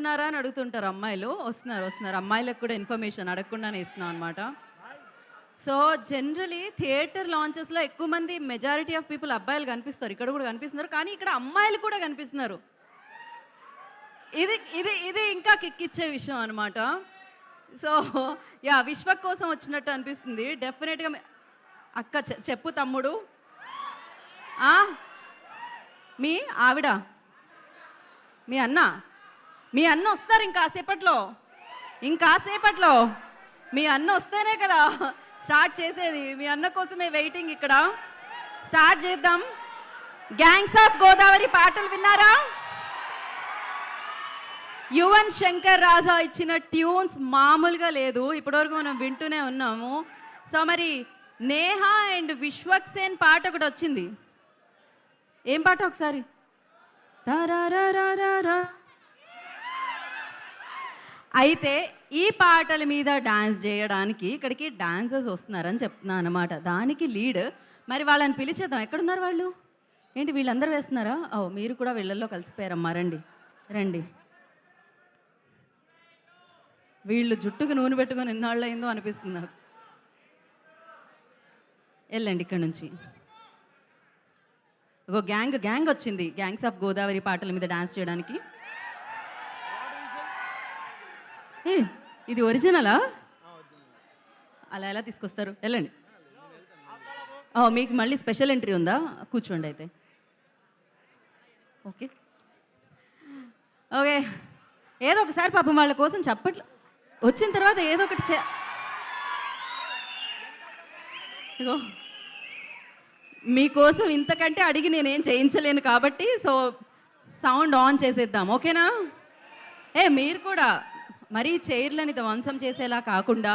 వస్తున్నారా అని అడుగుతుంటారు అమ్మాయిలు. వస్తున్నారు. అమ్మాయిలకు కూడా ఇన్ఫర్మేషన్ అడగకుండానే ఇస్తున్నాం అనమాట. సో, జనరలీ థియేటర్ లాంచెస్‌లో ఎక్కువ మంది మెజారిటీ ఆఫ్ పీపుల్ అబ్బాయిలు కనిపిస్తారు. ఇక్కడ కూడా కనిపిస్తున్నారు. కానీ ఇక్కడ అమ్మాయిలు కూడా కనిపిస్తున్నారు. ఇది ఇది ఇది ఇంకా కిక్కిచ్చే విషయం అనమాట. So, yeah! విశ్వక్ కోసం వచ్చినట్టు అనిపిస్తుంది. డెఫినెట్‌గా అక్క చెప్పు తమ్ముడు. ఆ! మీ ఆవిడ? మీ అన్న? మీ అన్న వస్తారు ఇంకాసేపట్లో. మీ అన్న వస్తేనే కదా స్టార్ట్ చేసేది. మీ అన్న కోసమే వెయిటింగ్ ఇక్కడ. స్టార్ట్ చేద్దాం. గ్యాంగ్స్ ఆఫ్ గోదావరి పాటలు విన్నారా? యువన్ శంకర్ రాజా ఇచ్చిన ట్యూన్స్ మామూలుగా లేదు. ఇప్పటివరకు మనం వింటూనే ఉన్నాము. సో మరి నేహా అండ్ విశ్వక్ సేన్ పాట ఒకటి వచ్చింది. ఏం పాట ఒకసారి? అయితే ఈ పాటల మీద డాన్స్ చేయడానికి ఇక్కడికి డాన్సర్స్ వస్తున్నారని చెప్తున్నాను అనమాట. దానికి లీడ్. మరి వాళ్ళని పిలిచేద్దాం. ఎక్కడున్నారు వాళ్ళు? ఏంటి వీళ్ళందరూ వేస్తున్నారా? ఓ, మీరు కూడా వీళ్ళల్లో కలిసిపోయారమ్మా. రండి. వీళ్ళు జుట్టుకు నూనె పెట్టుకొని ఎన్నాళ్ళు అయిందో అనిపిస్తుంది నాకు. వెళ్ళండి ఇక్కడ నుంచి. ఒక గ్యాంగ్ వచ్చింది. గ్యాంగ్స్ ఆఫ్ గోదావరి పాటల మీద డాన్స్ చేయడానికి. ఏ, ఇది ఒరిజినలా? అలా ఎలా తీసుకొస్తారు? వెళ్ళండి. మీకు మళ్ళీ స్పెషల్ ఎంట్రీ ఉందా? కూర్చోండి అయితే. ఓకే ఏదో ఒకసారి పాపం వాళ్ళ కోసం చప్పట్లు వచ్చిన తర్వాత ఏదో ఒకటి ఇగో మీకోసం ఇంతకంటే అడిగి నేనేం చేయించలేను కాబట్టి సో సౌండ్ ఆన్ చేసేద్దాం. ఓకేనా? మీరు కూడా మరీ చైర్లని ధ్వంసం చేసేలా కాకుండా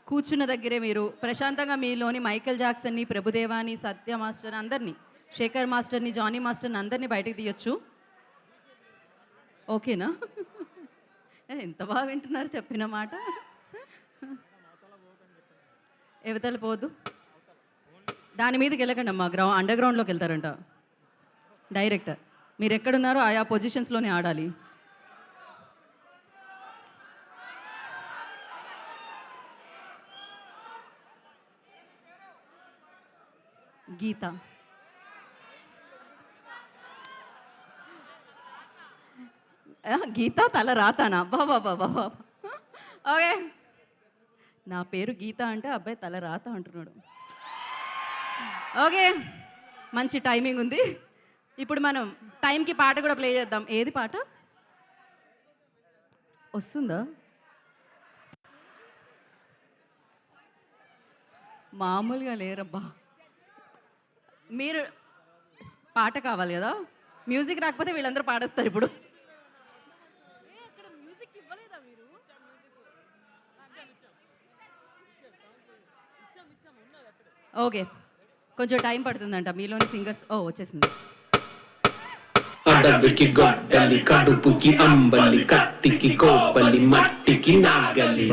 కూర్చున్న దగ్గరే మీరు ప్రశాంతంగా మీలోని మైకేల్ జాక్సన్ని, ప్రభుదేవాని, సత్య మాస్టర్ అందరినీ, శేఖర్ మాస్టర్ని, జానీ మాస్టర్ని అందరినీ బయటకు తీయొచ్చు. ఓకేనా? ఎంత బాగా వింటున్నారు చెప్పిన మాట. ఎవతల పోదు. దాని మీదకి వెళ్ళకండి అమ్మా. అండర్ గ్రౌండ్లోకి వెళ్తారంట డైరెక్ట్. మీరు ఎక్కడున్నారో ఆయా పొజిషన్స్లోనే ఆడాలి. గీత తల రాతానా? బాబా ఓకే. నా పేరు గీత అంటే అబ్బాయి తల రాత అంటున్నాడు. ఓకే, మంచి టైమింగ్ ఉంది. ఇప్పుడు మనం టైంకి పాట కూడా ప్లే చేద్దాం. ఏది పాట వస్తుందా? మామూలుగా లేరబ్బా. మీరు పాట కావాలి కదా, మ్యూజిక్ రాకపోతే వీళ్ళందరూ పాడేస్తారు ఇప్పుడు. ఓకే, కొంచెం టైం పడుతుందంట. మీలోని సింగర్స్ వచ్చేసింది. అడవికి గొడ్డలి, కడుపుకి అంబలి, కత్తికి కోపలి, మట్టికి నాగలి.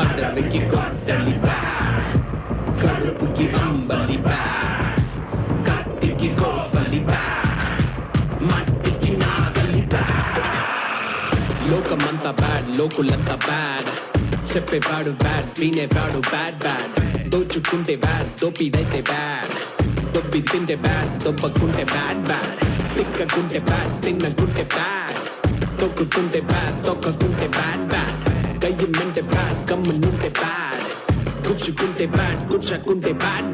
అడవికి గొడ్డలి బ్యాడ్, కడుపుకి అంబలి బ్యాడ్, కత్తికి కోపలి బ్యాడ్, మట్టికి నాగలి బ్యాడ్. లోకమంతా బ్యాడ్, లోకులంతా బ్యాడ్. చెప్పేవాడు బ్యాడ్, వినేవాడు బ్యాడ్. దోచుకుంటే బ్యాడ్, దోపిడైతే బ్యాడ్. దొబ్బి తింటే బ్యాడ్, దొబ్బకుంటే బ్యాడ్. తిక్కకుంటే బ్యాడ్, తిన్నకుంటే బ్యాడ్. తొక్కుతుంటే బ్యాడ్, తొక్కకుంటే బ్యాడ్. గయ్యమంటే బ్యాడ్, గమ్మనుంటే బ్యాడ్. గుచ్చుకుంటే బ్యాడ్, గుచ్చకుంటే బ్యాడ్.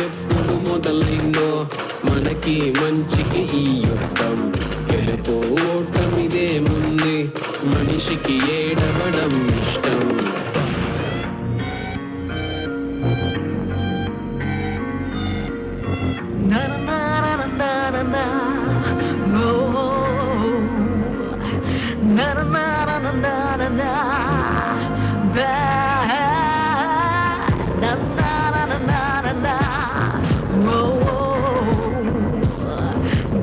ఎప్పుడు మొదలైందో మనకి మంచికి ఈ యుద్ధం. గెలుపు ఓటమిదేముంది, మనిషికి ఏడవడం ఇష్టం. Na na na na na. Oh, na na na na na na na na. Bad. Na na na na na na na. Oh,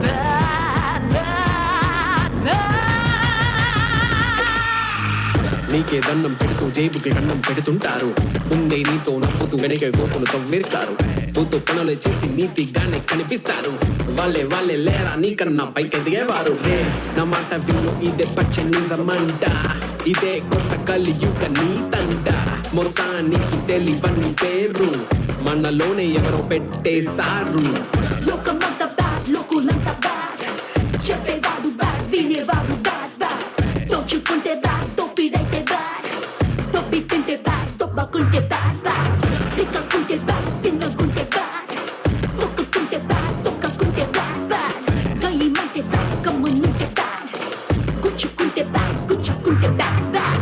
bad, bad, bad. నీకే దండం పెడుతూ జేబుకి కన్నం పెడుతుంటారు. ముందే నీతో నవ్వుతూ వెనక గోపులు తవ్వేస్తారు. పూతో పనులు చేసి నీతిగానే కనిపిస్తారు. వాళ్ళే లేరా నీకన్నా పైకెదిగేవారు. నా మాట విను, ఇదే పచ్చ నిజమంట. ఇదే కొత్త కలియుగ నీతంట. మోసానికి తెలివని పేరు మనలోనే ఎవరో పెట్టేశారు. లోకమంతా బ్యాడ్, లోకులంతా బ్యాడ్. చెప్పేవాడు బ్యాడ్, వినేవాడు బ్యాడ్ బ్యాడ్. దోచుకుంటే బ్యాడ్, దోపిడైతే బ్యాడ్. దొబ్బి తింటే బ్యాడ్, దొబ్బకుంటే బ్యాడ్ బ్యాడ్. తిక్కకుంటే బ్యాడ్, తిన్నకుంటే బ్యాడ్. మొక్కుకుంటే బ్యాడ్, తొక్కకుంటే బ్యాడ్ బ్యాడ్. గయ్యమంటే బ్యాడ్, కమ్మునుంటే బ్యాడ్. గుచ్చుకుంటే బ్యాడ్, గుచ్చుకుంటే బ్యాడ్ బ్యాడ్.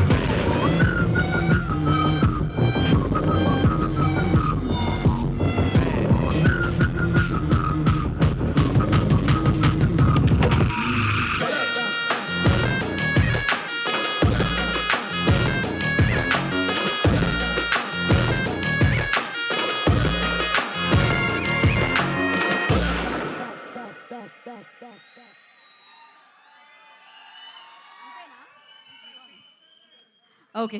ఓకే,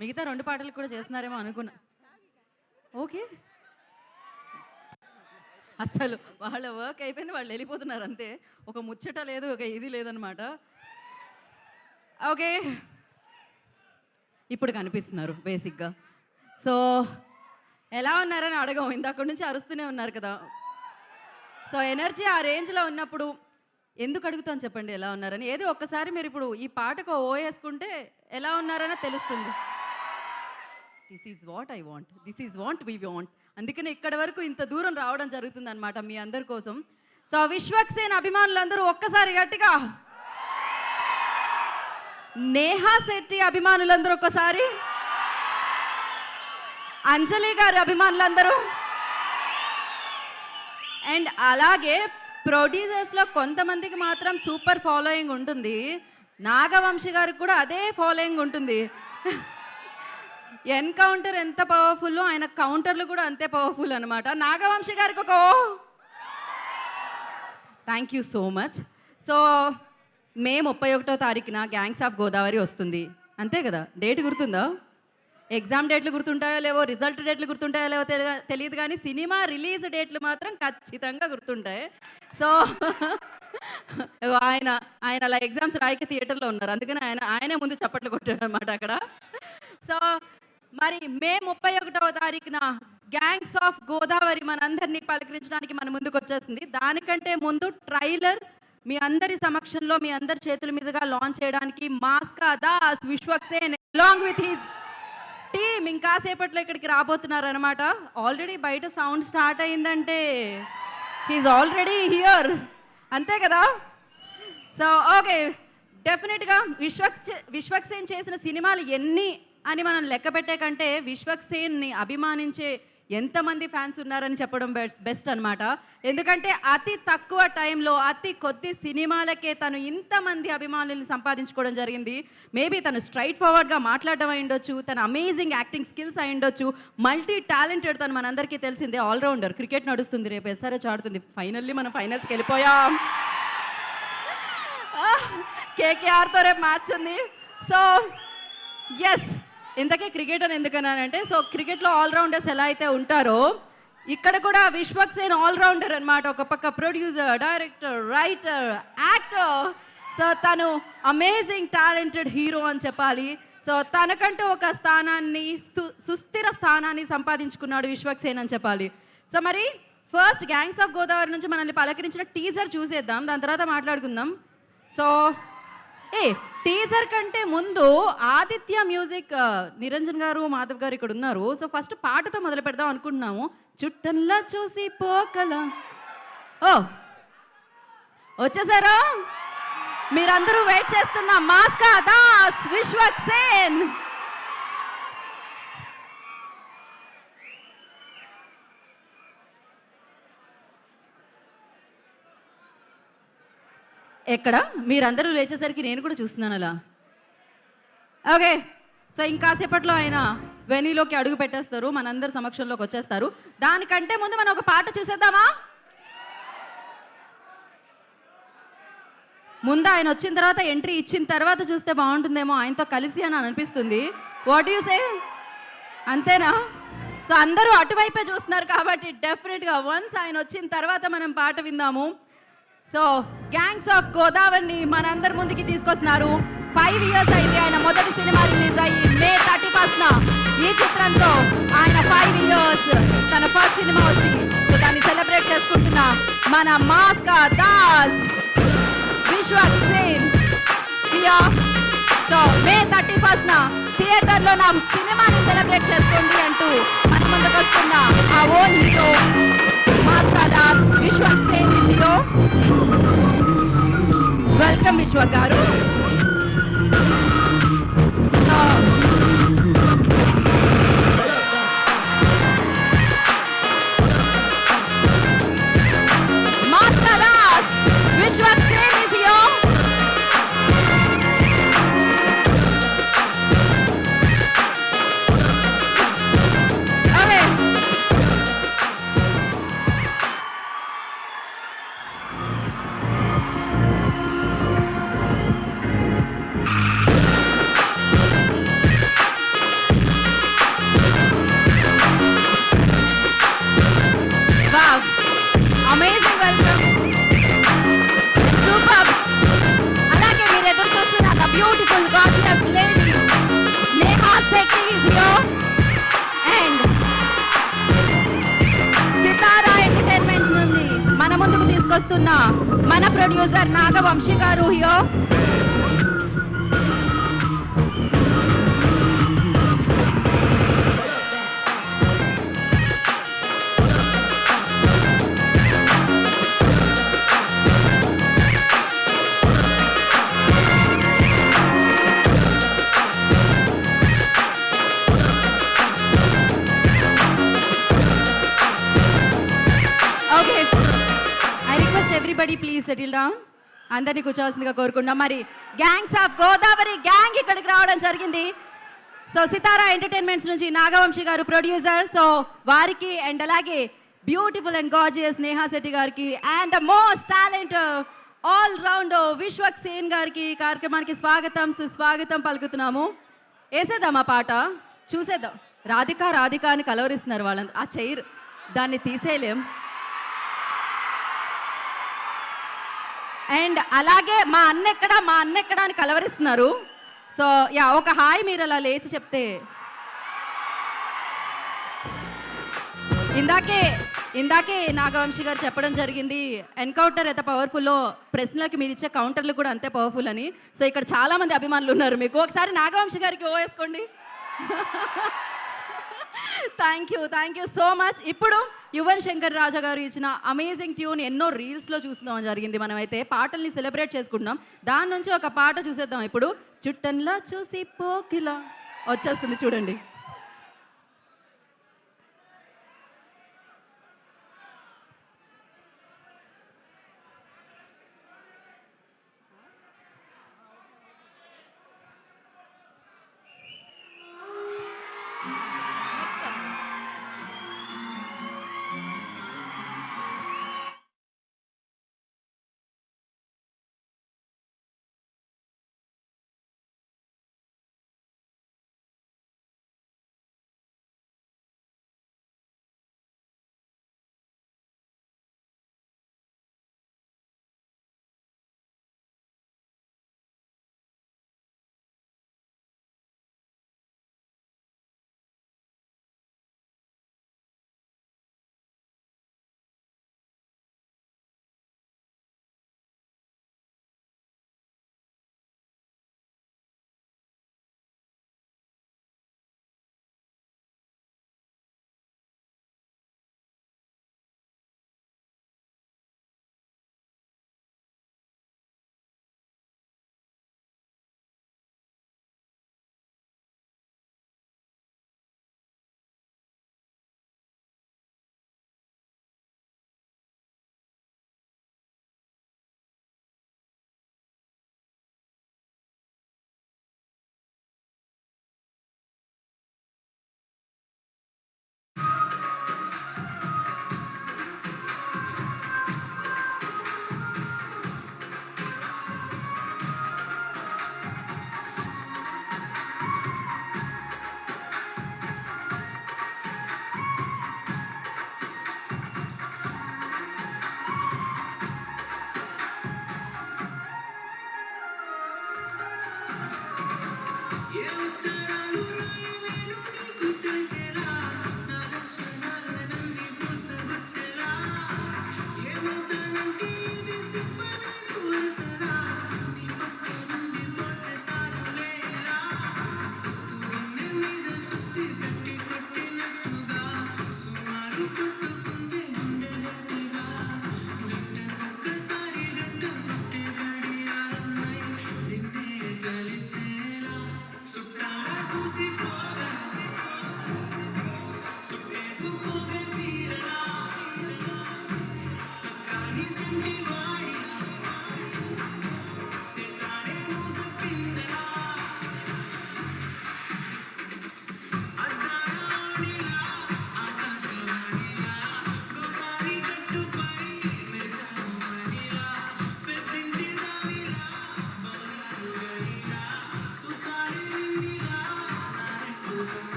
మిగతా 2 పాటలు కూడా చేస్తున్నారేమో అనుకున్నా. ఓకే, అసలు వాళ్ళ వర్క్ అయిపోయింది, వాళ్ళు వెళ్ళిపోతున్నారు అంతే. ఒక ముచ్చట లేదు, ఒక ఇది లేదనమాట. ఓకే, ఇప్పుడు కనిపిస్తున్నారు బేసిక్గా. సో ఎలా ఉన్నారని అడగం, ఇందాక నుంచి అరుస్తూనే ఉన్నారు కదా. సో ఎనర్జీ ఆ రేంజ్లో ఉన్నప్పుడు ఎందుకు అడుగుతాను చెప్పండి ఎలా ఉన్నారని. ఏదో ఒక్కసారి మీరు ఇప్పుడు ఈ పాటకు ఓ వేసుకుంటే ఎలా ఉన్నారని తెలుస్తుంది. This is what I want, this is what we want. అందుకనే ఇక్కడ వరకు ఇంత దూరం రావడం జరుగుతుంది అనమాట మీ అందరి కోసం. సో విశ్వక్సేన్ అభిమానులందరూ ఒక్కసారి గట్టిగా, నేహా శెట్టి అభిమానులందరూ ఒక్కసారి, అంజలి గారి అభిమానులందరూ, అండ్ అలాగే ప్రొడ్యూసర్స్లో కొంతమందికి మాత్రం సూపర్ ఫాలోయింగ్ ఉంటుంది. నాగవంశి గారికి కూడా అదే ఫాలోయింగ్ ఉంటుంది. ఎన్కౌంటర్ ఎంత పవర్ఫుల్, ఆయన కౌంటర్లు కూడా అంతే పవర్ఫుల్ అనమాట. నాగవంశి గారికి ఒక thank you so much. So May 31వ తారీఖున గ్యాంగ్స్ ఆఫ్ గోదావరి వస్తుంది, అంతే కదా? డేట్ గుర్తుందా? ఎగ్జామ్ డేట్లు గుర్తుంటాయో లేవో, రిజల్ట్ డేట్లు గుర్తుంటాయో లేవో తెలియదు, కానీ సినిమా రిలీజ్ డేట్లు మాత్రం ఖచ్చితంగా గుర్తుంటాయి. సో ఆయన అలా ఎగ్జామ్స్ రాయక థియేటర్లో ఉన్నారు, అందుకని ఆయనే ముందు చప్పట్లు కొట్టాడు అనమాట అక్కడ. సో మరి మే 31వ తారీఖున గ్యాంగ్స్ ఆఫ్ గోదావరి మనందరినీ పలకరించడానికి మన ముందుకు వచ్చేసింది. దానికంటే ముందు ట్రైలర్ మీ అందరి సమక్షంలో, మీ అందరి చేతుల మీదుగా లాంచ్ చేయడానికి మాస్కా Das Vishwaksen along with his team ఇంకాసేపట్లో ఇక్కడికి రాబోతున్నారు అనమాట. ఆల్రెడీ బయట సౌండ్ స్టార్ట్ అయిందంటే హీఈస్ ఆల్రెడీ హియర్, అంతే కదా? సో ఓకే, డెఫినెట్గా విశ్వక్సేన్ చేసిన సినిమాలు ఎన్ని అని మనం లెక్క పెట్టే కంటే విశ్వక్సేన్ని అభిమానించే ఎంతమంది ఫ్యాన్స్ ఉన్నారని చెప్పడం బెస్ట్ అనమాట. ఎందుకంటే అతి తక్కువ టైంలో అతి కొద్ది సినిమాలకే తను ఇంతమంది అభిమానులను సంపాదించుకోవడం జరిగింది. మేబీ తను స్ట్రైట్ ఫార్వర్డ్గా మాట్లాడడం అయి ఉండొచ్చు, తన అమేజింగ్ యాక్టింగ్ స్కిల్స్ అయి ఉండొచ్చు, మల్టీ టాలెంటెడ్ తను మనందరికీ తెలిసిందే, ఆల్రౌండర్. క్రికెట్ నడుస్తుంది, రేపు ఎస్ఆర్హెచ్ ఆడుతుంది. ఫైనల్లీ మనం ఫైనల్స్కి వెళ్ళిపోయాం. కేకేఆర్తో రేపు మ్యాచ్ ఉంది. సో ఎస్, ఇంతకీ క్రికెట్ అని ఎందుకన్నానంటే, సో క్రికెట్లో ఆల్రౌండర్స్ ఎలా అయితే ఉంటారో ఇక్కడ కూడా విశ్వక్సేన్ ఆల్రౌండర్ అనమాట. ఒక పక్క producer, director, writer, actor. So తను అమేజింగ్ టాలెంటెడ్ హీరో అని చెప్పాలి. సో తనకంటూ ఒక స్థానాన్ని, సుస్థిర స్థానాన్ని సంపాదించుకున్నాడు విశ్వక్సేన్ అని చెప్పాలి. సో మరి ఫస్ట్ గ్యాంగ్స్ ఆఫ్ గోదావరి నుంచి మనల్ని పలకరించిన టీజర్ చూసేద్దాం, దాని తర్వాత మాట్లాడుకుందాం. సో టీజర్ కంటే ముందు ఆదిత్య మ్యూజిక్, నిరంజన్ గారు, మాధవ్ గారు ఇక్కడ ఉన్నారు. సో ఫస్ట్ పాటతో మొదలు పెడదాం అనుకుంటున్నాము. చుట్టంలా చూసి పోకల. వచ్చేసారా? మీరందరూ వెయిట్ చేస్తున్న మాస్కా దాస్ విశ్వక్సేన్. ఎక్కడ మీరందరూ లేచేసరికి నేను కూడా చూస్తున్నాను అలా. ఓకే. సో ఇంకాసేపట్లో ఆయన వెనీలోకి అడుగు పెట్టేస్తారు, మనందరి సమక్షంలోకి వచ్చేస్తారు. దానికంటే ముందు మనం ఒక పాట చూసేద్దామా? ముందు ఆయన వచ్చిన తర్వాత ఎంట్రీ ఇచ్చిన తర్వాత చూస్తే బాగుంటుందేమో ఆయనతో కలిసి అని అనిపిస్తుంది. What you say? అంతేనా? సో అందరూ అటువైపే చూస్తున్నారు కాబట్టి డెఫినెట్గా వన్స్ ఆయన వచ్చిన తర్వాత మనం పాట విందాము. సో గ్యాంగ్స్ ఆఫ్ గోదావరిని మనందరి ముందుకి తీసుకొస్తున్నారు. 5 ఇయర్స్ అయింది ఆయన మొదటి సినిమా రిలీజ్ అయ్యి మే 31న. ఈ చిత్రంతో ఆయన 5 ఇయర్స్ తన ఫస్ట్ సినిమా వచ్చి సో దాన్ని సెలబ్రేట్ చేసుకుంటున్న మన మాస్కా దాస్ విశ్వక్ సేన్ హియర్. సో మే 31న థియేటర్లో నా సినిమాని సెలబ్రేట్ చేసుకోండి అంటూ మన ముందుకు వస్తున్న ఆ ఓన్ హీరో మాస్కా దాస్ విశ్వక్ సేన్ హీరో. వెల్కమ్ విశ్వక్ గారు. సో మాస్కా Das Vishwak Sen is here. Okay. Wow. Amazing welcome. Superb. అలాగే మీరు ఎదురు చూస్తున్న the beautiful gorgeous lady Neha Shetty is here. And Sitara entertainment నుండి మన ముందుకు తీసుకొస్తున్న మన ప్రొడ్యూసర్ నాగవంశీ గారు here. Okay, I request everybody please settle down. అందరినీ కూర్చోవాల్సిందిగా కోరుకున్నాం. మరి గ్యాంగ్స్ ఆఫ్ గోదావరి గ్యాంగ్ ఇక్కడికి రావడం జరిగింది. సో సితారా ఎంటర్టైన్మెంట్స్ నుంచి నాగవంశీ గారు ప్రొడ్యూసర్. సో వారికి అండ్ అలాగే beautiful and gorgeous Neha Shetty గారికి and the most talent all round Vishwak Sen గారికి కార్యక్రమానికి స్వాగతం సుస్వాగతం పలుకుతున్నాము. వేసేద్దాం ఆ పాట, చూసేద్దాం. రాధిక రాధిక అని కలవరిస్తున్నారు వాళ్ళంతా. ఆ చైర్ దాన్ని తీసేయలేం. అండ్ అలాగే మా అన్న ఎక్కడ అని కలవరిస్తున్నారు. సో యా ఒక హాయ్ మీరు అలా లేచి చెప్తే. ఇందాకే నాగవంశీ గారు చెప్పడం జరిగింది ఎన్కౌంటర్ ఎంత పవర్ఫుల్లో ప్రశ్నలకి మీరు ఇచ్చే కౌంటర్లు కూడా అంతే పవర్ఫుల్ అని. సో ఇక్కడ చాలా మంది అభిమానులు ఉన్నారు మీకు. ఒకసారి నాగవంశీ గారికి ఓ వేసుకోండి. Thank you so much. ఇప్పుడు యువన్ శంకర్ రాజా గారు ఇచ్చిన అమేజింగ్ ట్యూన్ ఎన్నో రీల్స్లో చూస్తున్నాం జరిగింది. మనమైతే పాటల్ని సెలబ్రేట్ చేసుకుంటున్నాం. దాని నుంచి ఒక పాట చూసేద్దాం ఇప్పుడు. చుట్టంలా చూసి పోకిలా వచ్చేస్తుంది చూడండి.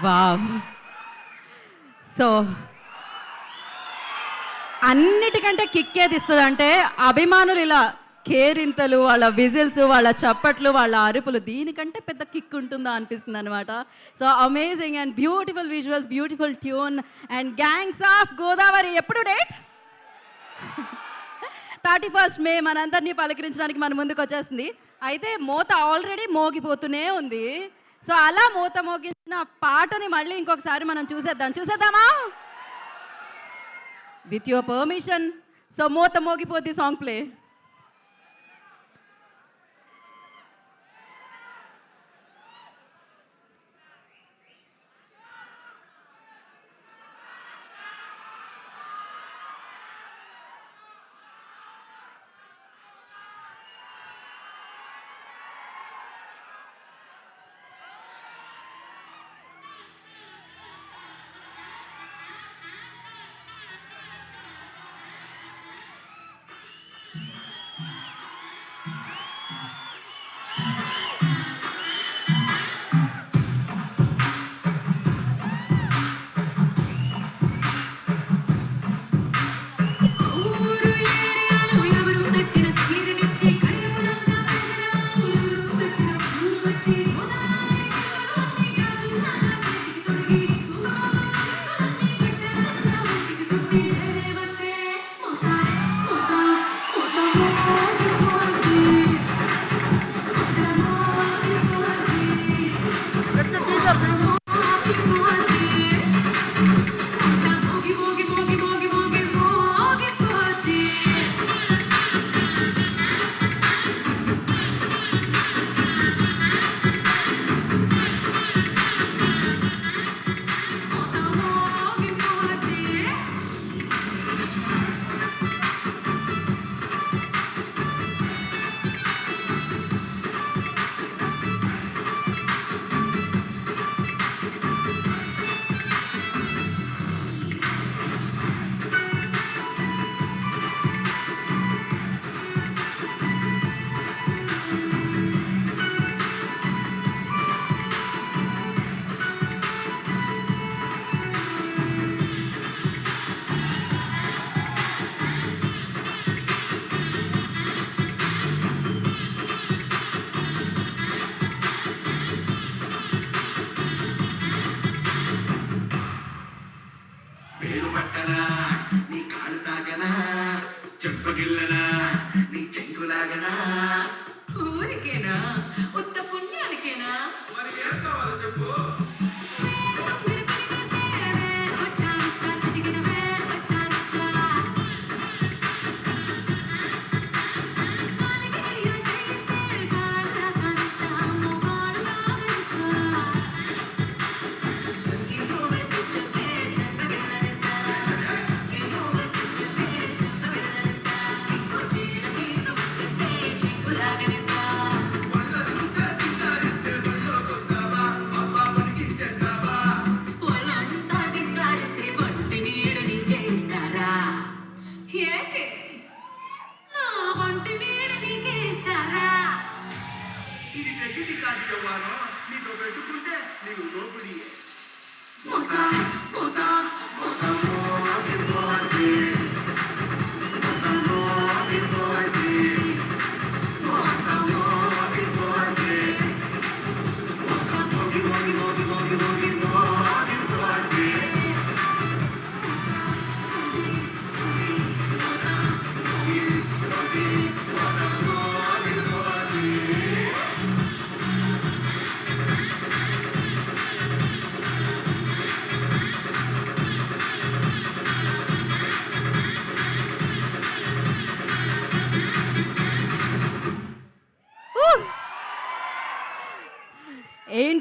వావ్. సో అన్నిటికంటే కిక్ ఏది ఇస్తుంది అంటే అభిమానులు ఇలా కేరింతలు, వాళ్ళ విజిల్స్, వాళ్ళ చప్పట్లు, వాళ్ళ అరుపులు, దీనికంటే పెద్ద కిక్ ఉంటుందా అనిపిస్తుంది అనమాట. So amazing and beautiful visuals, beautiful tune and gangs of Godavari. ఎప్పుడు డేట్? 31st మే మనందరినీ పలకరించడానికి మన ముందుకు వచ్చేస్తుంది. అయితే మోత ఆల్రెడీ మోగిపోతూనే ఉంది. సో అలా మోత మోగించిన పాటని మళ్ళీ ఇంకొకసారి మనం చూసేద్దామా? With your permission. సో మోత మోగిపోద్ది సాంగ్ ప్లే. ఊరికేనా? ఉత్త పుణ్యానికేనా?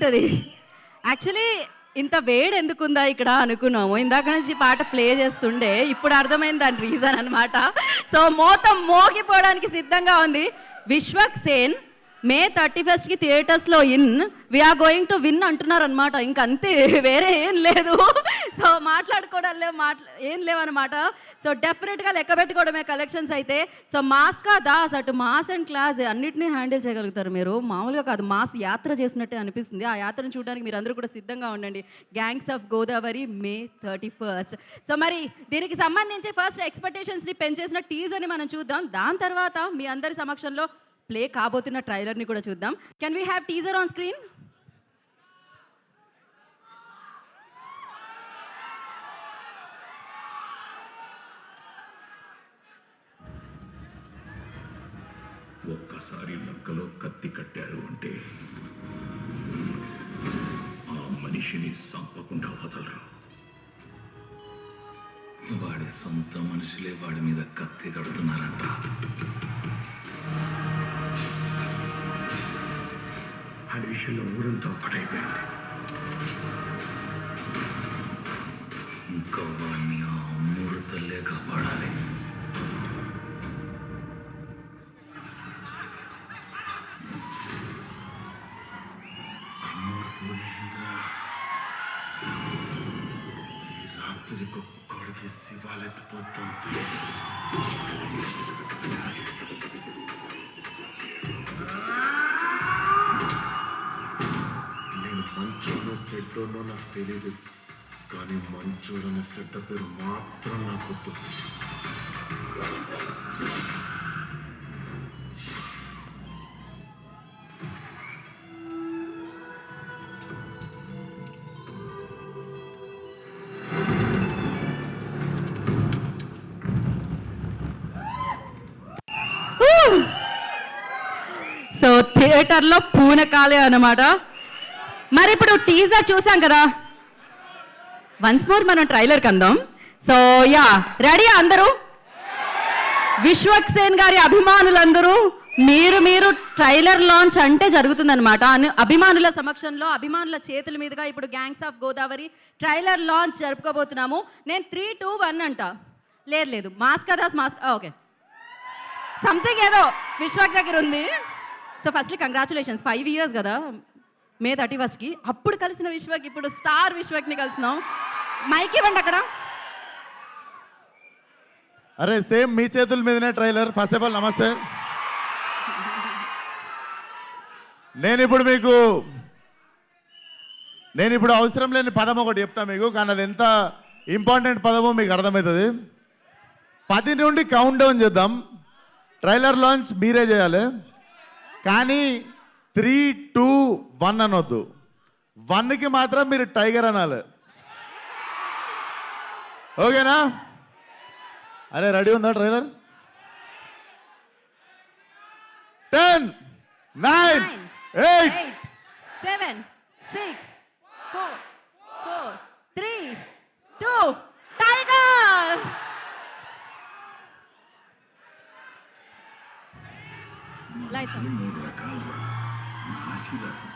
ఏంటది యాక్చువల్లీ ఇంత వేడి ఎందుకుందా ఇక్కడ అనుకున్నాము. ఇందాక నుంచి పాట ప్లే చేస్తుండే ఇప్పుడు అర్థమైంది దాని రీజన్ అనమాట. సో మొత్తం మోగిపోవడానికి సిద్ధంగా ఉంది. విశ్వక్ సేన్ మే 31st థియేటర్స్లో వీఆర్ గోయింగ్ టు విన్ అంటున్నారు అనమాట. ఇంకంతే, వేరే ఏం లేదు. సో మాట్లాడుకోవడం లేవు, ఏం లేవన్నమాట. సో డెఫినెట్గా లెక్క పెట్టుకోవడమే కలెక్షన్స్ అయితే. సో మాస్కా దాస్ అటు మాస్ అండ్ క్లాస్ అన్నిటినీ హ్యాండిల్ చేయగలుగుతారు మీరు. మామూలుగా కాదు, మాస్ యాత్ర చేసినట్టే అనిపిస్తుంది. ఆ యాత్రను చూడడానికి మీరు అందరూ కూడా సిద్ధంగా ఉండండి. Gangs of Godavari May 31st. So మరి దీనికి సంబంధించి ఫస్ట్ ఎక్స్పెక్టేషన్స్ని పెంచేసిన టీజర్ని మనం చూద్దాం. దాని తర్వాత మీ అందరి సమక్షంలో ప్లే కాబోతున్న ట్రైలర్ని కూడా చూద్దాం. Can we have teaser on screen? ఒక్కసారి నక్కలో కత్తి కట్టారు అంటే ఆ మనిషిని చంపకుండా వదలరు. వాడి సొంత మనుషులే వాడి మీద కత్తి కడుతున్నారంట. ఆ విషయంలో ఊరంతా ఒక్కటైపోయింది. ఇంకా వాడిని ఆ అమృతల్లే కాపాడాలి. ఈ రాత్రి ఒక్కడికి శివాలెత్తిపోతుంది. నేను మంచోనో సెడ్డోనో నాకు తెలీదు, కానీ మంచోడనే సెడ్డ పేరు మాత్రం నాకు వద్దు. సో థియేటర్లో పూనకాలే అన్నమాట. మరి ఇప్పుడు టీజర్ చూసాం కదా, వన్స్ మోర్ మనం ట్రైలర్కి అందాం. సో యా, రెడీ అందరూ? విశ్వక్ సేన్ గారి అభిమానులందరూ మీరు ట్రైలర్ లాంచ్ అంటే జరుగుతుందన్నమాట. అభిమానుల సమక్షంలో, అభిమానుల చేతుల మీదుగా ఇప్పుడు Gangs of Godavari trailer launch జరుపుకోబోతున్నాము. నేను 3, 2, 1 అంట. లేదు మాస్కా దాస్ ఓకే, సంథింగ్ ఏదో విశ్వక్ దగ్గర ఉంది. సో ఫస్ట్లీ కంగ్రాచులేషన్స్, 5 years కదా మే 31st. అప్పుడు కలిసిన విశ్వక్ ఇప్పుడు స్టార్ విశ్వక్ని కలిసినాం. మైక్ ఇవ్వండి అక్కడ. అరే సేమ్ మీ చేతుల మీదనే ట్రైలర్. ఫస్ట్ ఆఫ్ ఆల్ నమస్తే. నేను ఇప్పుడు అవసరం లేని పదం ఒకటి చెప్తా మీకు, కానీ అది ఎంత ఇంపార్టెంట్ పదమో మీకు అర్థమవుతుంది. 10 నుండి కౌంట్ డౌన్ చేద్దాం. ట్రైలర్ లాంచ్ మీరే చేయాలి, కానీ 3, 2, 1 అనొద్దు. 1కి మాత్రం మీరు టైగర్ అనాలి. ఓకేనా? అరే రెడీ ఉందా ట్రైలర్? 10, 9, 8, 7, 6, 4, 3, 2, టైగర్! Lights on. 3 రకాలు. నాసిరకం,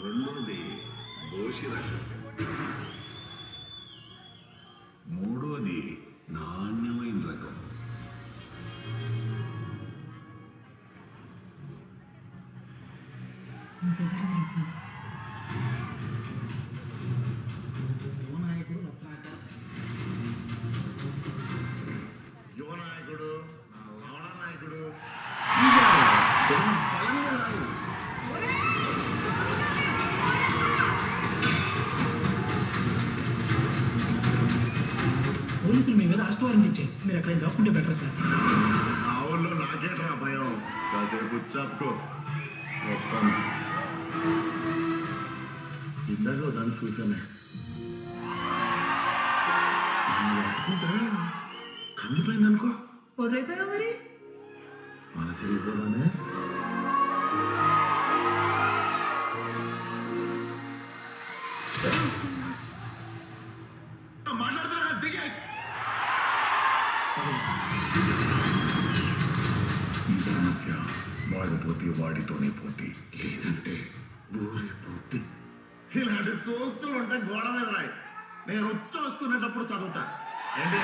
రెండోది దోషిరకం, మూడోది నాణ్యమైన రకం. యువనాయకుడు, లవణ నాయకుడు బలంగా రావు. పోలీసులు మీ మీద అరెస్ట్ వారెంట్ ఇచ్చాయి. మీరు ఎక్కడ దాక్కుంటే బెటర్ సార్. ఆ ఊళ్ళో నాకేట్రా భయం. కాసేపు చాపుకో మొత్తం. ఇందాక దాన్ని చూసానే, దాన్ని పట్టుకుంటే కందిపోయింది అనుకో. వదిలిపోయావు మరి. మనసు వెళ్ళిపోదానే. మాట్లాడుతున్నా దిగా. ఈ సమస్య వాడిపోతే వాడితోనే పోతే, లేదంటే ఊరే పోతే. ఇలాంటి సూక్తులు ఉంటే గోడ మీద రాయి, నేను వచ్చేసుకునేటప్పుడు చదువుతా. ఏంటి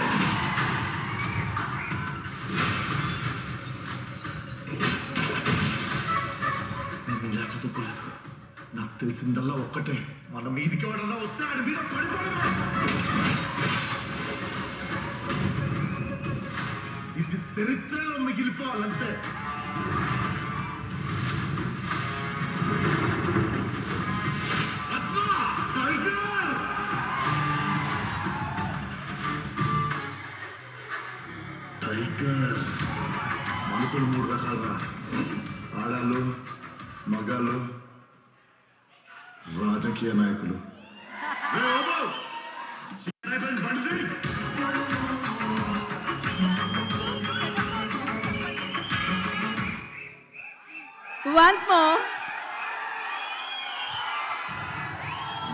నేను ఇలా చదువుకోలేదు. నాకు తెలిసిందల్లా ఒక్కటే, మన మీదికి ఎవడన్నా వస్తే ఆడి మీద పడిపోవడం. ఇది చరిత్రలో మిగిలిపోవాలంతే. అట్లా, టైగర్! టైగర్ మనుషులు 3 రకాలురా: ఆడాళ్ళు, మగాళ్ళు, రాజకీయ నాయకులు. Once more.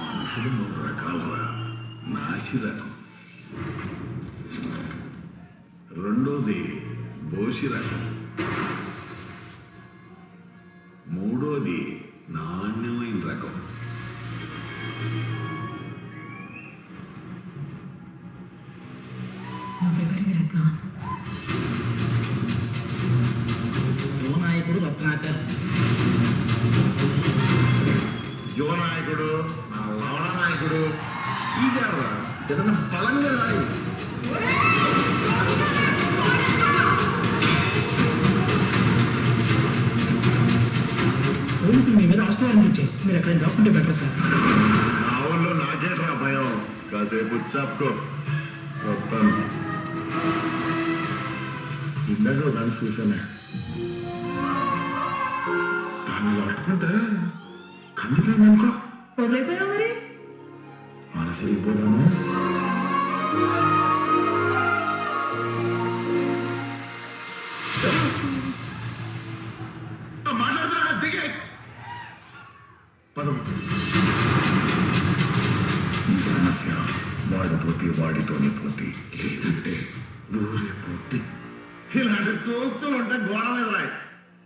మనుషులు 3 రకాలురా: నాసి రకం, రెండోది బోసి రకం, మూడోది నాణ్యమైన రకం. నువ్వెవరివి రత్న? యువ నాయకుడు రత్నాకర్. యువ నాయకుడు, నా లవణ నాయకుడు చీగారా, ఏదైనా బలంగా రాయి. పోలీసులు మీ మీద అరెస్ట్ వారెంట్ ఇచ్చాయి. మీరు ఎక్కడైనా దాక్కుంటే బెటర్ సార్. నా ఊళ్ళో నాకేట్రా భయం, కాసేపు చాపుకో వస్తాను. ఇందాక దాన్ని చూసానే, దాన్ని పట్టుకుంటే కందిపోయిందనుకో, వదిలేపోయావు మరి. మనసిపోదాను. మాట్లాడుతున్నా, దిగే పదం. ఈ సమస్య వాడిపోతే వాడితోనే పోతే, లేదంటే ఊరే పోతే. ఇలాంటి సూక్తులు ఉంటే గోడ మీద రాయి,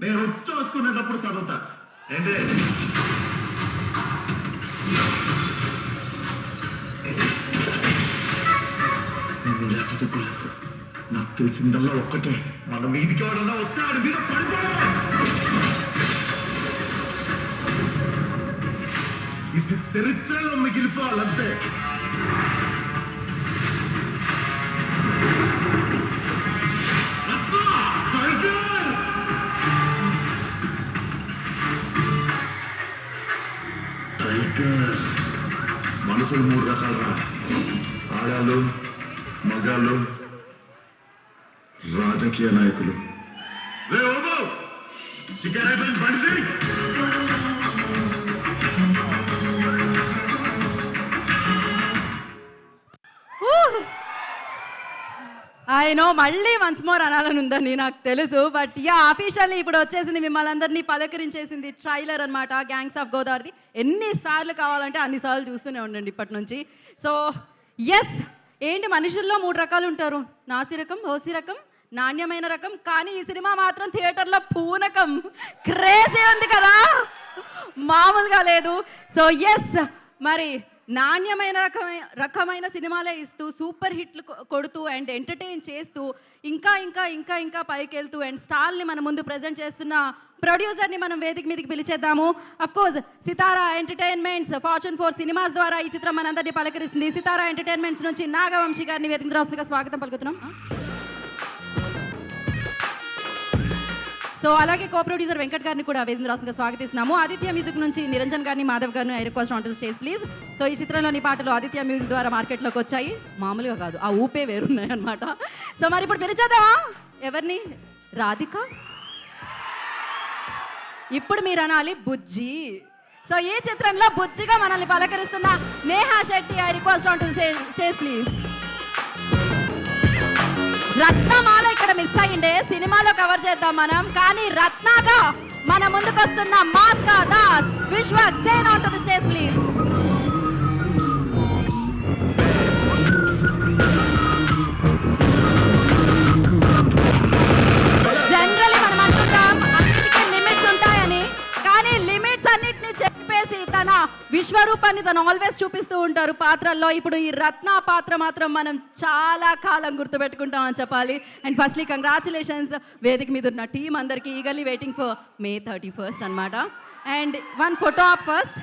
నేను వచ్చేసుకునేటప్పుడు చదువుతా. ఏంటి నేను ఇలా చదువుకోలేదు. నాకు తెలిసిందల్లా ఒక్కటే, మన మీదికి ఎవడన్నా వస్తే ఆడి మీద పడిపోవడం. ఇది చరిత్రలో మిగిలిపోవాలంతే. అట్లా, టైగర్! టైగర్ మనుషులు 3 రకాలురా: ఆడాళ్ళు, మగాళ్ళు, రాజకీయ నాయకులు. షికారు అయిపోయింది, బండి. నో మళ్ళీ వన్స్ మోర్ అనాలని ఉందని నాకు తెలుసు. బట్ యా, అఫీషియల్లీ ఇప్పుడు వచ్చేసింది, మిమ్మల్ని అందరినీ పలకరించేసింది ట్రైలర్ అనమాట, గ్యాంగ్స్ ఆఫ్ గోదావరిది. ఎన్నిసార్లు కావాలంటే అన్నిసార్లు చూస్తూనే ఉండండి ఇప్పటి నుంచి. సో ఎస్, ఏంటి మనుషుల్లో 3 రకాలు ఉంటారు: నాసి రకం, హోసి రకం, నాణ్యమైన రకం. కానీ ఈ సినిమా మాత్రం థియేటర్లో పూనకం, క్రేజీ ఉంది కదా, మామూలుగా లేదు. సో ఎస్, మరి నాణ్యమైన రకమైన సినిమాలే ఇస్తూ, సూపర్ హిట్లు కొడుతూ అండ్ ఎంటర్టైన్ చేస్తూ, ఇంకా ఇంకా ఇంకా ఇంకా పైకి వెళ్తూ అండ్ స్టార్ని మన ముందు ప్రజెంట్ చేస్తున్న ప్రొడ్యూసర్ని మనం వేదిక మీదకి పిలిచేద్దాము. Of course Sithara entertainments, Fortune 4 cinemas ద్వారా ఈ చిత్రం మనందరినీ పలకరిస్తుంది. సితారా ఎంటర్టైన్మెంట్స్ నుంచి నాగవంశీ గారిని వేదిక రాస్తుందిగా స్వాగతం పలుకుతున్నాం. సో అలాగే కో ప్రొడ్యూసర్ వెంకట్ గారిని కూడా వేదిక రాస్తుందిగా స్వాగతిస్తున్నాము. ఆదిత్య మ్యూజిక్ నుంచి నిరంజన్ గారిని, మాధవ్ గారిని I request on to stage please. So ఈ చిత్రంలోని పాటలు ఆదిత్య మ్యూజిక్ ద్వారా మార్కెట్లోకి వచ్చాయి. మామూలుగా కాదు, ఆ ఊపే వేరున్నాయి అనమాట. సో మరి ఇప్పుడు పిలిచేద్దామా ఎవరిని? రాధిక. ఇప్పుడు మీరు అనాలి బుజ్జి. సో ఈ చిత్రంలో బుజ్జిగా మనల్ని పలకరిస్తున్న Neha Shetty, I request on to stage please. Ratnamala ఇక్కడ మిస్ అయ్యిండే, సినిమాలో కవర్ చేద్దాం మనం, కానీ రత్నాగా మన ముందుకు వస్తున్న మాస్కా Das Vishwak Sen on to the stage please. Generally మనం అనుకుంటాం అన్నిటికీ తను ఆల్వేస్ చూపిస్తూ ఉంటారు పాత్రల్లో. ఇప్పుడు ఈ రత్న పాత్ర మాత్రం మనం చాలా కాలం గుర్తుపెట్టుకుంటామని చెప్పాలి. అండ్ ఫస్ట్లీ కంగ్రాచులేషన్స్ వేదిక మీద ఉన్న టీం అందరికీ. Eagerly waiting for May 31st అనమాట. And one photo op first.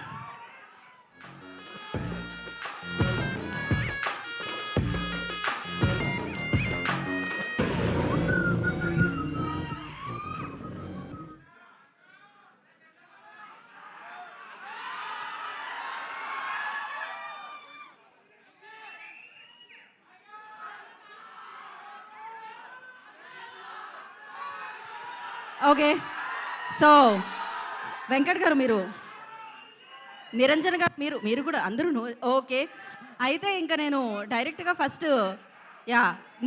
Okay, so Venkat గారు మీరు, నిరంజన్ గారు మీరు కూడా అందరూ ఓకే. అయితే ఇంకా నేను డైరెక్ట్గా ఫస్ట్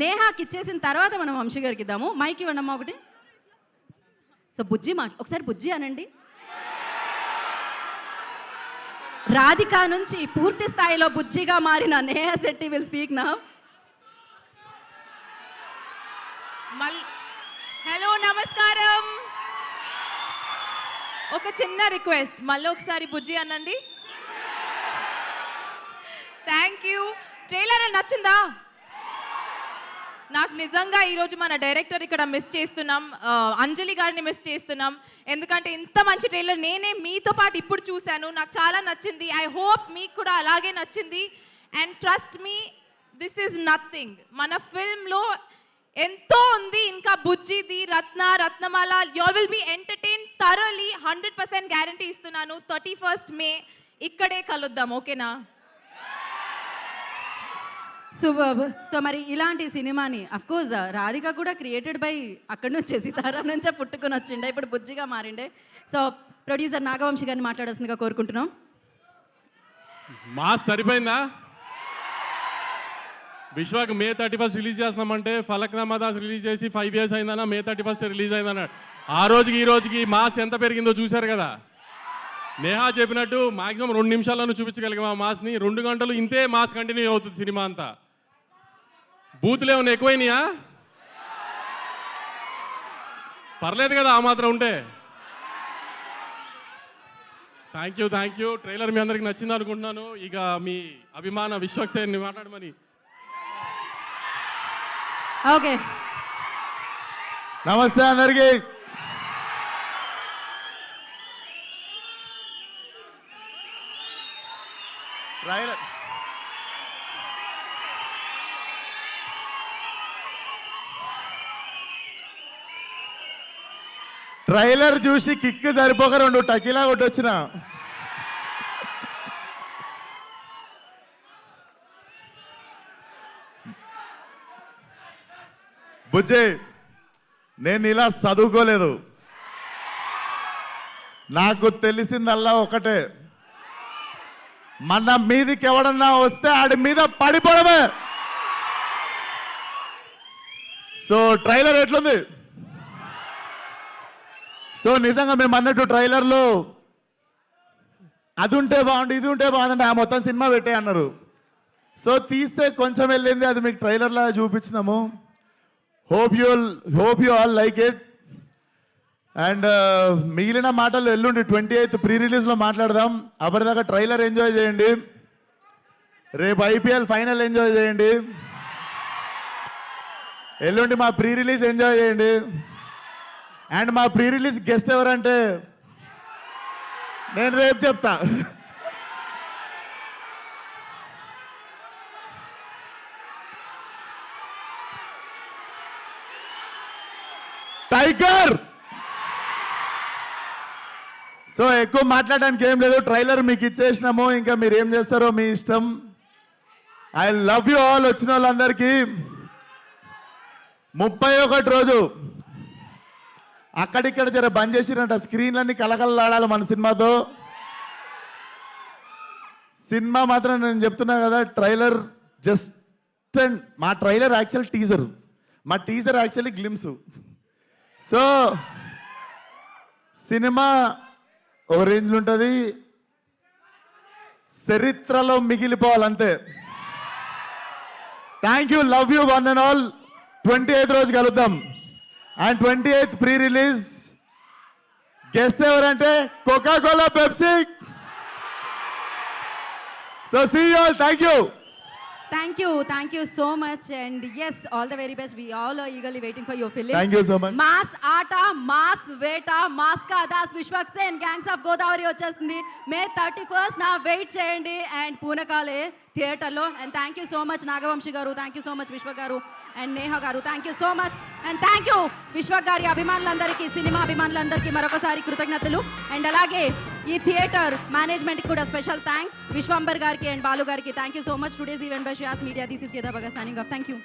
నేహాకి ఇచ్చేసిన తర్వాత మనం వంశీ గారికి ఇద్దాము. మైక్ ఇవ్వండి అమ్మా ఒకటి. సో బుజ్జి ఒకసారి బుజ్జి అనండి. రాధిక నుంచి పూర్తి స్థాయిలో బుజ్జిగా మారిన Neha Shetty will speak now. Hello, నమస్కారం. ఒక చిన్న రిక్వెస్ట్, మళ్ళీ ఒకసారి బుజ్జి అనండి. Thank you. ట్రైలర్ నచ్చిందా? నాకు నిజంగా ఈరోజు మన డైరెక్టర్ ఇక్కడ మిస్ చేస్తున్నాం, అంజలి గారిని మిస్ చేస్తున్నాం. ఎందుకంటే ఇంత మంచి ట్రైలర్ నేనే మీతో పాటు ఇప్పుడు చూశాను, నాకు చాలా నచ్చింది. ఐ హోప్ మీకు కూడా అలాగే నచ్చింది. And trust me, this is nothing. మన ఫిల్మ్లో ఎంతో ఉంది ఇంకా. బుజ్జిది, Ratnamala, you will be entertain thoroughly. 100% guarantee ఇస్తున్నాను. 31st May ఇక్కడే కలుద్దాం, ఓకేనా? సూపర్. సో మరి ఇలాంటి సినిమాని అఫ్కోర్స్ రాధిక కూడా క్రియేటెడ్ బై అక్కడి నుంచే, సితారా నుంచే పుట్టుకొని వచ్చిండే, ఇప్పుడు బుజ్జిగా మారిండే. సో ప్రొడ్యూసర్ నాగవంశి గారిని మాట్లాడాల్సిందిగా కోరుకుంటున్నాం. మాస్ సరిపోయిందా? విశ్వాకి May 31st రిలీజ్ చేస్తున్నామంటే ఫలక్నామా దాస్ రిలీజ్ చేసి 5 years అయిందన్నా, May 31st రిలీజ్ అయిందన్నాడు. ఆ రోజుకి ఈ రోజుకి మాస్ ఎంత పెరిగిందో చూశారు కదా. నేహా చెప్పినట్టు మాక్సిమం 2 నిమిషాలను చూపించగలిగాం ఆ మాస్ని. 2 గంటలు ఇంతే మాస్ కంటిన్యూ అవుతుంది సినిమా అంతా. బూతులు ఏమైనా ఎక్కువైనాయా? పర్లేదు కదా ఆ మాత్రం ఉంటే. Thank you. ట్రైలర్ మీ అందరికి నచ్చింది అనుకుంటున్నాను. ఇక మీ అభిమాన విశ్వక్ సేన్ని మాట్లాడమని. ఓకే, నమస్తే అందరికీ. ట్రైలర్ చూసి కిక్ సరిపోక 2 టకీలా కొట్టొచ్చిన. బుజ్జి, నేను ఇలా చదువుకోలేదు. నాకు తెలిసిందల్లా ఒకటే, మన మీదికి ఎవడన్నా వస్తే ఆడి మీద పడిపోవడమే. సో ట్రైలర్ ఎట్లుంది? సో నిజంగా మేము అన్నట్టు ట్రైలర్లో అది ఉంటే బాగుండు, ఇది ఉంటే బాగుందంటే ఆ మొత్తం సినిమా పెట్టే అన్నారు. సో తీస్తే కొంచెం వెళ్ళింది, అది మీకు ట్రైలర్లా చూపించినాము. Hope you all like it. And మిగిలిన మాటలు ఎల్లుండి 28th ప్రీ రిలీజ్లో మాట్లాడదాం. అప్పటిదాకా ట్రైలర్ ఎంజాయ్ చేయండి. రేపు IPL ఫైనల్ ఎంజాయ్ చేయండి. ఎల్లుండి మా ప్రీ రిలీజ్ ఎంజాయ్ చేయండి. అండ్ మా ప్రీ రిలీజ్ గెస్ట్ ఎవరంటే నేను రేపు చెప్తా. టైగర్. సో ఎక్కువ మాట్లాడడానికి ఏం లేదు, ట్రైలర్ మీకు ఇచ్చేసినాము, ఇంకా మీరు ఏం చేస్తారో మీ ఇష్టం. I love you all. వచ్చిన వాళ్ళందరికీ 31 రోజు అక్కడిక్కడ జర బంద్ చేసిరంట, స్క్రీన్లన్నీ కలకలలాడాలి మన సినిమాతో. సినిమా మాత్రం నేను చెప్తున్నా కదా, ట్రైలర్ జస్ట్ మా ట్రైలర్ యాక్చువల్ టీజర్, మా teaser actually glimpse. So cinema ఓ రేంజ్లో ఉంటుంది, చరిత్రలో మిగిలిపోవాలంతే. Thank you, love you one and all. 28th రోజు కలుద్దాం. And 28th pre release guest ఎవరంటే Coca Cola, Pepsi. So see you all, thank you. Thank you so much, and yes, all the very best. We all are eagerly waiting for your film. Thank you so much. Mass Aata, Mass Veta, Mass ka Das, Vishwak Sen, Gangs of Godavari వచ్చేస్తుంది. May 31st నా wait చేయండి and పూనకాలే థియేటర్లో. And thank you so much Nagavamsi గారు, thank you so much విశ్వ గారు and Neha గారు, thank you so much. And thank you విశ్వ గారి అభిమానులందరికీ, సినిమా అభిమానులందరికీ మరొకసారి కృతజ్ఞతలు. అండ్ అలాగే ఈ థియేటర్ మేనేజ్మెంట్కి కూడా స్పెషల్ థ్యాంక్ విశ్వంబర్ గారికి అండ్ బాలు గారికి. Thank you so much. Today's event by శ్యాస్ media. This is Geeta Bhagat signing off. Thank you.